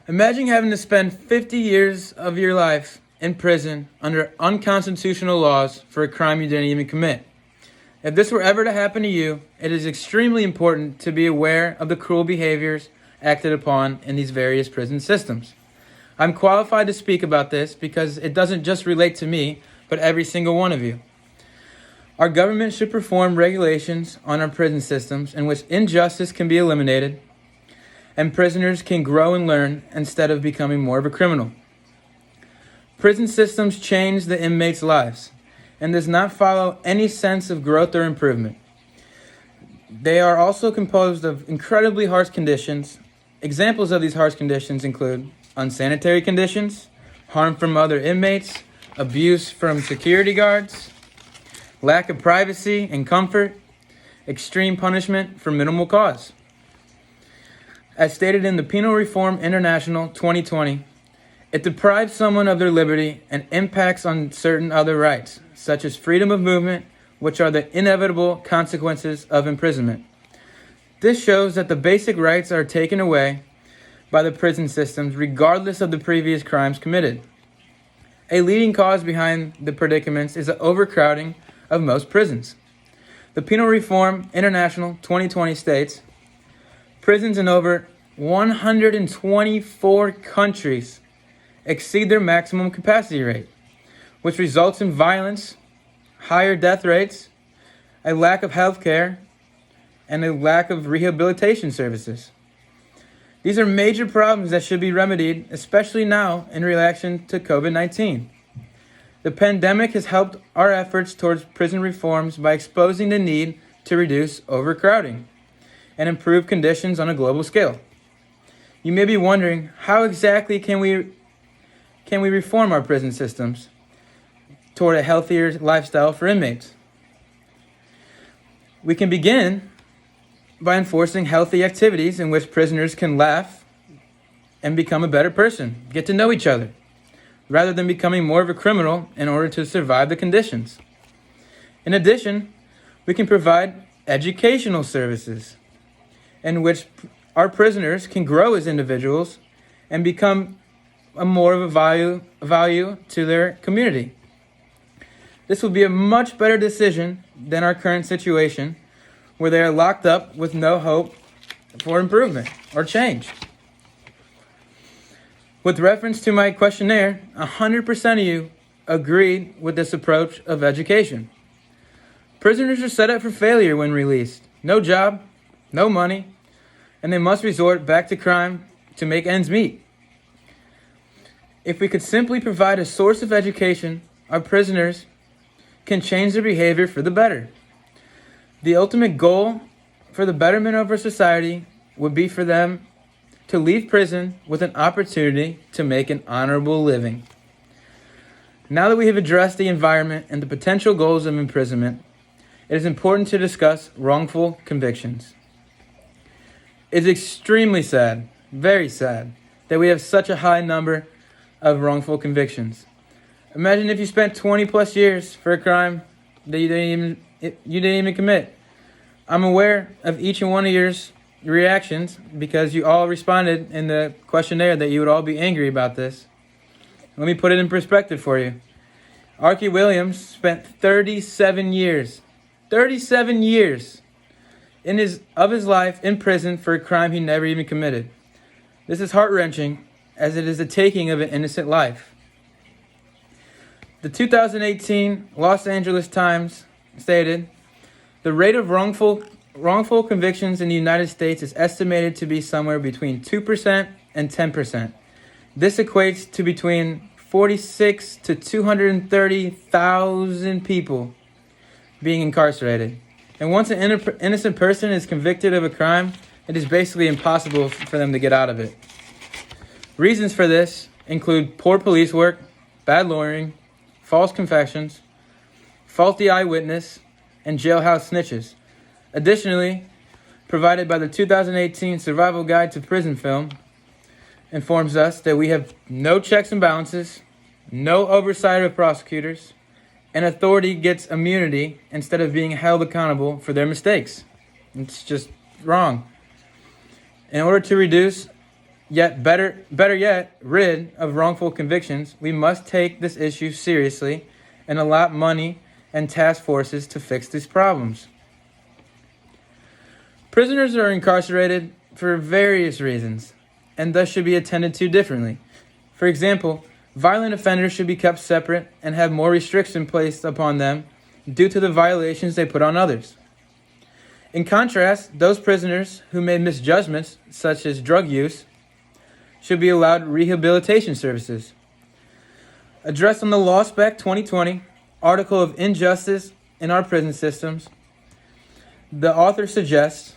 Imagine having to spend 50 years of your life in prison under unconstitutional laws for a crime you didn't even commit. If this were ever to happen to you, it is extremely important to be aware of the cruel behaviors acted upon in these various prison systems. I'm qualified to speak about this because it doesn't just relate to me, but every single one of you. Our government should perform regulations on our prison systems in which injustice can be eliminated and prisoners can grow and learn instead of becoming more of a criminal. Prison systems change the inmates' lives and does not follow any sense of growth or improvement. They are also composed of incredibly harsh conditions. Examples of these harsh conditions include unsanitary conditions, harm from other inmates, abuse from security guards, lack of privacy and comfort, extreme punishment for minimal cause. As stated in the Penal Reform International 2020, it deprives someone of their liberty and impacts on certain other rights, such as freedom of movement, which are the inevitable consequences of imprisonment. This shows that the basic rights are taken away by the prison systems regardless of the previous crimes committed. A leading cause behind the predicaments is the overcrowding of most prisons. The Penal Reform International 2020 states, prisons in over 124 countries exceed their maximum capacity rate, which results in violence, higher death rates, a lack of health care, and a lack of rehabilitation services. These are major problems that should be remedied, especially now in relation to COVID-19. The pandemic has helped our efforts towards prison reforms by exposing the need to reduce overcrowding and improve conditions on a global scale. You may be wondering, how exactly can we reform our prison systems toward a healthier lifestyle for inmates? We can begin by enforcing healthy activities in which prisoners can laugh and become a better person, get to know each other, rather than becoming more of a criminal in order to survive the conditions. In addition, we can provide educational services in which our prisoners can grow as individuals and become more of a value to their community. This would be a much better decision than our current situation, where they are locked up with no hope for improvement or change. With reference to my questionnaire, 100% of you agreed with this approach of education. Prisoners are set up for failure when released. No job, no money, and they must resort back to crime to make ends meet. If we could simply provide a source of education, our prisoners can change their behavior for the better. The ultimate goal for the betterment of our society would be for them to leave prison with an opportunity to make an honorable living. Now that we have addressed the environment and the potential goals of imprisonment, it is important to discuss wrongful convictions. It's extremely sad, very sad, that we have such a high number of wrongful convictions. Imagine if you spent 20 plus years for a crime that you didn't even commit. I'm aware of each and one of your reactions because you all responded in the questionnaire that you would all be angry about this. Let me put it in perspective for you. Archie Williams spent 37 years of his life in prison for a crime he never even committed. This is heart-wrenching, as it is the taking of an innocent life. The 2018 Los Angeles Times stated, the rate of wrongful convictions in the United States is estimated to be somewhere between 2% and 10%. This equates to between 46 to 230,000 people being incarcerated. And once an innocent person is convicted of a crime, it is basically impossible for them to get out of it. Reasons for this include poor police work, bad lawyering, false confessions, faulty eyewitness, and jailhouse snitches. Additionally, provided by the 2018 Survival Guide to Prison Film, informs us that we have no checks and balances, no oversight of prosecutors, and authority gets immunity instead of being held accountable for their mistakes. It's just wrong. In order to reduce Yet better yet, rid of wrongful convictions, we must take this issue seriously and allot money and task forces to fix these problems. Prisoners are incarcerated for various reasons and thus should be attended to differently. For example, violent offenders should be kept separate and have more restriction placed upon them due to the violations they put on others. In contrast, those prisoners who made misjudgments, such as drug use, should be allowed rehabilitation services. Addressed on the Law Spec 2020 article of Injustice in Our Prison Systems, the author suggests,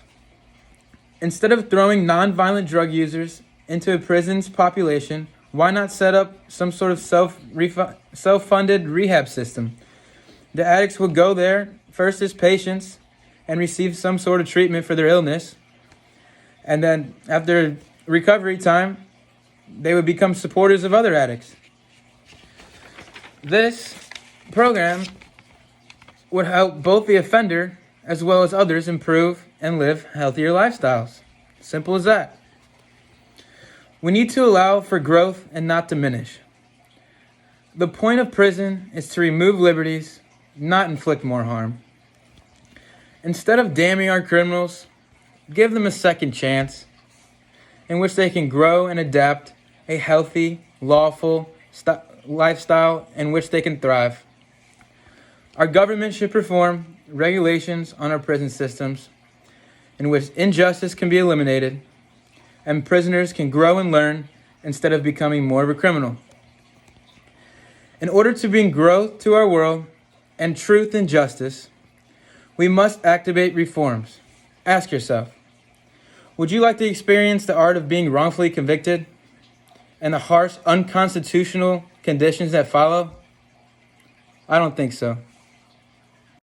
instead of throwing nonviolent drug users into a prison's population, why not set up some sort of self-funded rehab system? The addicts would go there first as patients and receive some sort of treatment for their illness. And then after recovery time, they would become supporters of other addicts. This program would help both the offender as well as others improve and live healthier lifestyles. Simple as that. We need to allow for growth and not diminish. The point of prison is to remove liberties, not inflict more harm. Instead of damning our criminals, give them a second chance in which they can grow and adapt a healthy, lawful lifestyle in which they can thrive. Our government should perform regulations on our prison systems in which injustice can be eliminated and prisoners can grow and learn instead of becoming more of a criminal. In order to bring growth to our world and truth and justice, we must activate reforms. Ask yourself, would you like to experience the art of being wrongfully convicted and the harsh, unconstitutional conditions that follow? I don't think so.